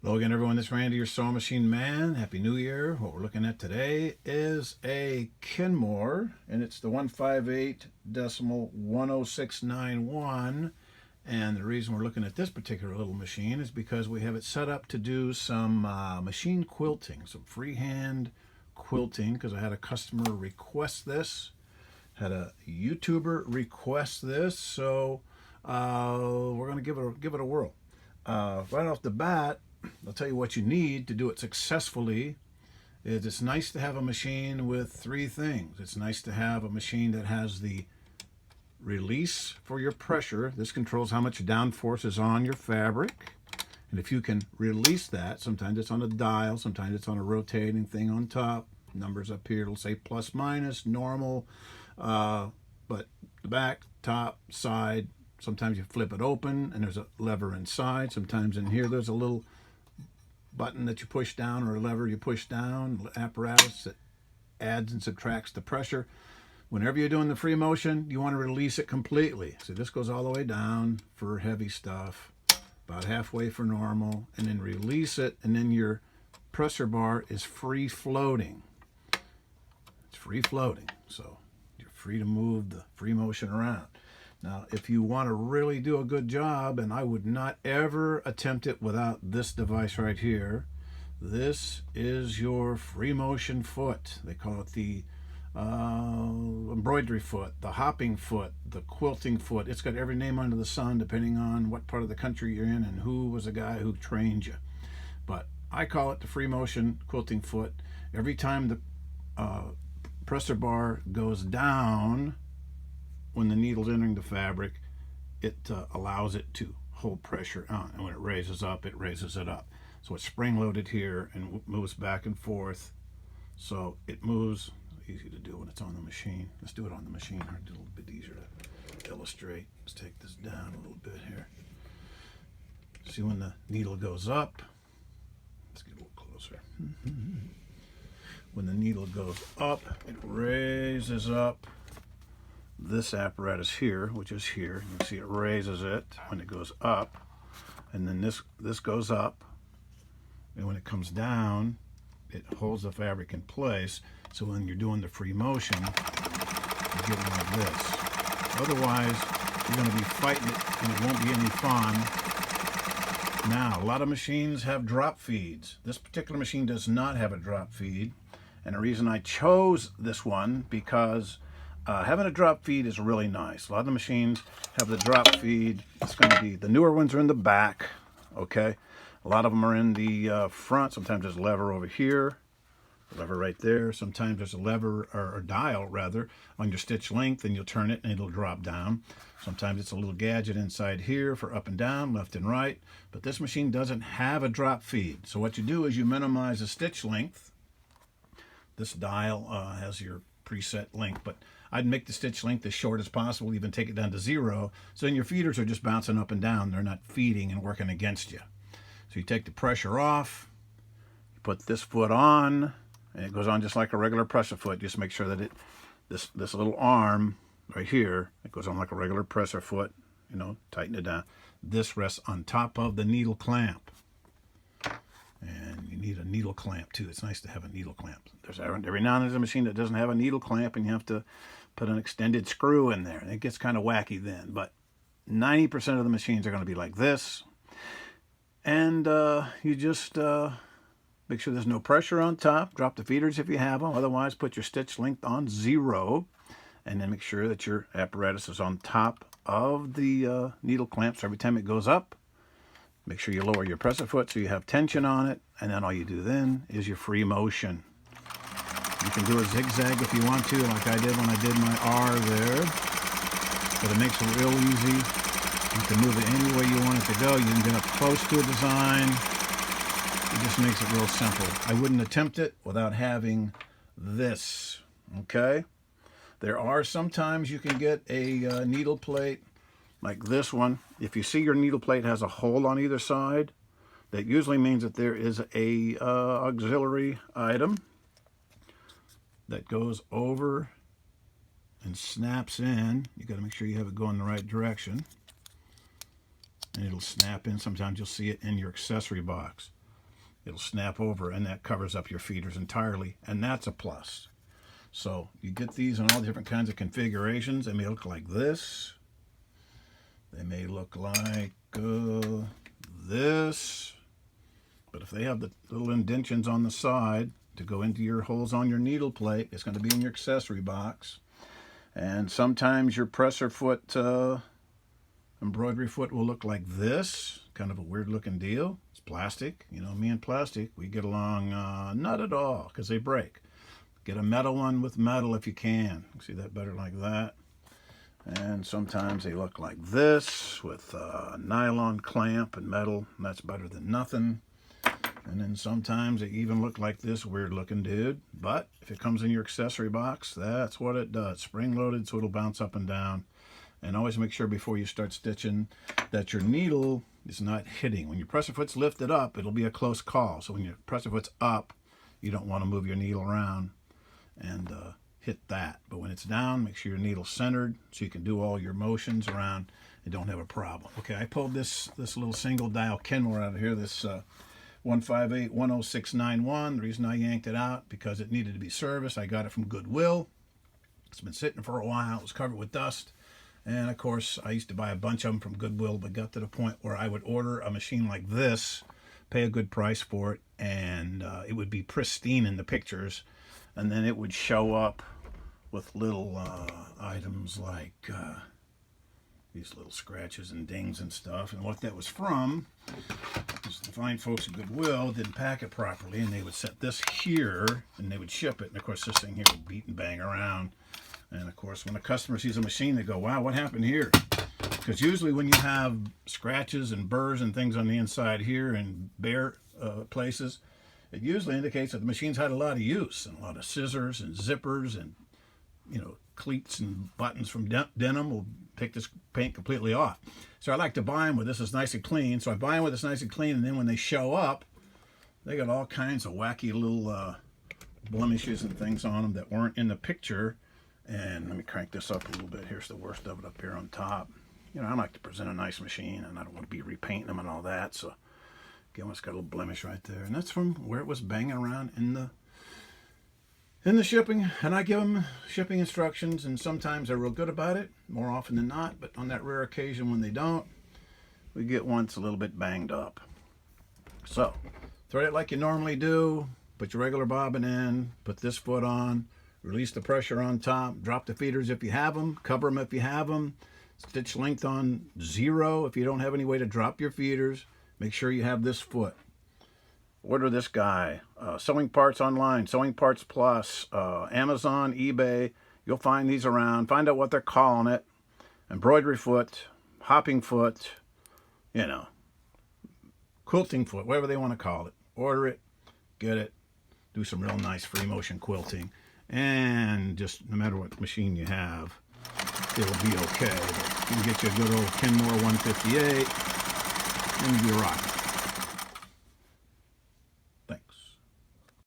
Hello again, everyone. This is Randy, your sewing machine man. Happy New Year. What we're looking at today is a Kenmore, and it's the 158.10691. And the reason we're looking at this particular little machine is because we have it set up to do some machine quilting, some freehand quilting, because I had a customer request this, had a YouTuber request this, so we're going to give it a whirl. Right off the bat, I'll tell you what you need to do it successfully. It's nice to have a machine with three things. It's nice to have a machine that has the release for your pressure. This controls how much downforce is on your fabric. And if you can release that, sometimes it's on a dial, sometimes it's on a rotating thing on top. Numbers up here, it'll say plus, minus, normal. But the back, top, side, sometimes you flip it open and there's a lever inside. Sometimes in here there's a little button that you push down or a lever you push down, apparatus that adds and subtracts the pressure. Whenever you're doing the free motion, you want to release it completely. So this goes all the way down for heavy stuff, about halfway for normal, and then release it, and then your presser bar is free floating. It's free floating, so you're free to move the free motion around. Now, if you want to really do a good job, and I would not ever attempt it without this device right here, this is your free motion foot. They call it the embroidery foot, the hopping foot, the quilting foot. It's got every name under the sun depending on what part of the country you're in and who was the guy who trained you. But I call it the free motion quilting foot. Every time the presser bar goes down, when the needle's entering the fabric, it allows it to hold pressure on. And when it raises up, it raises it up. So it's spring-loaded here and moves back and forth. So it moves. Easy to do when it's on the machine. Let's do it on the machine. A little bit easier to illustrate. Let's take this down a little bit here. See when the needle goes up. Let's get a little closer. When the needle goes up, it raises up this apparatus here, which is here. You can see it raises it when it goes up, and then this goes up, and when it comes down, it holds the fabric in place. So when you're doing the free motion, you get like this. Otherwise, you're going to be fighting it, and it won't be any fun. Now, a lot of machines have drop feeds. This particular machine does not have a drop feed, and the reason I chose this one because having a drop feed is really nice. A lot of the machines have the drop feed. It's going to be, the newer ones are in the back, okay? A lot of them are in the front. Sometimes there's a lever over here, a lever right there. Sometimes there's a lever, or a dial rather, on your stitch length, and you'll turn it and it'll drop down. Sometimes it's a little gadget inside here for up and down, left and right. But this machine doesn't have a drop feed. So what you do is you minimize the stitch length. This dial has your preset length, but I'd make the stitch length as short as possible, even take it down to 0, so then your feeders are just bouncing up and down. They're not feeding and working against you. So you take the pressure off, you put this foot on, and it goes on just like a regular presser foot. Just make sure that this little arm right here, it goes on like a regular presser foot, you know, tighten it down. This rests on top of the needle clamp. And you need a needle clamp too. It's nice to have a needle clamp. There's every now and then there's a machine that doesn't have a needle clamp, and you have to put an extended screw in there. It gets kind of wacky then, but 90% of the machines are going to be like this. And you just make sure there's no pressure on top. Drop the feeders if you have them. Otherwise, put your stitch length on 0, and then make sure that your apparatus is on top of the needle clamp. So every time it goes up, make sure you lower your presser foot so you have tension on it, and then all you do then is your free motion. You can do a zigzag if you want to, like I did when I did my R there, but it makes it real easy. You can move it any way you want it to go. You can get up close to a design. It just makes it real simple. I wouldn't attempt it without having this, okay? There are sometimes you can get a needle plate like this one. If you see your needle plate has a hole on either side, that usually means that there is a auxiliary item that goes over and snaps in. You got to make sure you have it going the right direction, and it'll snap in. Sometimes you'll see it in your accessory box. it'll snap over, and that covers up your feeders entirely, and that's a plus. So you get these in all different kinds of configurations. They may look like this. They may look like this. But if they have the little indentions on the side to go into your holes on your needle plate, it's going to be in your accessory box. And sometimes your presser foot, embroidery foot will look like this. Kind of a weird looking deal. It's plastic. You know, me and plastic, we get along not at all, because they break. Get a metal one with metal if you can. See that better like that. And sometimes they look like this with a nylon clamp and metal, and that's better than nothing. And then sometimes they even look like this weird looking dude. But if it comes in your accessory box, that's what it does. Spring loaded, so it'll bounce up and down. And always make sure before you start stitching that your needle is not hitting. When your presser foot's lifted up, it'll be a close call. So when your presser foot's up, you don't want to move your needle around and hit that. But when it's down, make sure your needle's centered so you can do all your motions around and don't have a problem. Okay, I pulled this little single dial Kenmore out of here, this 158-10691. The reason I yanked it out, because it needed to be serviced. I got it from Goodwill. It's been sitting for a while. It was covered with dust. And of course, I used to buy a bunch of them from Goodwill, but got to the point where I would order a machine like this, pay a good price for it, and it would be pristine in the pictures. And then it would show up with little items like these little scratches and dings and stuff. And what that was from is the fine folks at Goodwill didn't pack it properly, and they would set this here and they would ship it. And of course, this thing here would beat and bang around. And of course, when a customer sees a machine, they go, wow, what happened here? Because usually when you have scratches and burrs and things on the inside here and bare places, it usually indicates that the machine's had a lot of use, and a lot of scissors and zippers and, you know, cleats and buttons from denim will take this paint completely off. So I like to buy them with this is nice and clean. So I buy them with this nice and clean, and then when they show up, they got all kinds of wacky little blemishes and things on them that weren't in the picture. And let me crank this up a little bit. Here's the worst of it up here on top. You know, I like to present a nice machine, and I don't want to be repainting them and all that. So again, it's got a little blemish right there, and that's from where it was banging around in the shipping. And I give them shipping instructions, and sometimes they're real good about it, more often than not. But on that rare occasion when they don't, we get one that's a little bit banged up. So thread it like you normally do. Put your regular bobbin in. Put this foot on. Release the pressure on top. Drop the feeders if you have them. Cover them if you have them. Stitch length on 0 if you don't have any way to drop your feeders. Make sure you have this foot. Order this guy. Sewing Parts online, Sewing Parts Plus, Amazon, eBay. You'll find these around. Find out what they're calling it. Embroidery foot, hopping foot, you know, quilting foot, whatever they want to call it. Order it, get it, do some real nice free motion quilting. And just no matter what machine you have, it'll be okay. But you can get you a good old Kenmore 158 and you'll be rocking.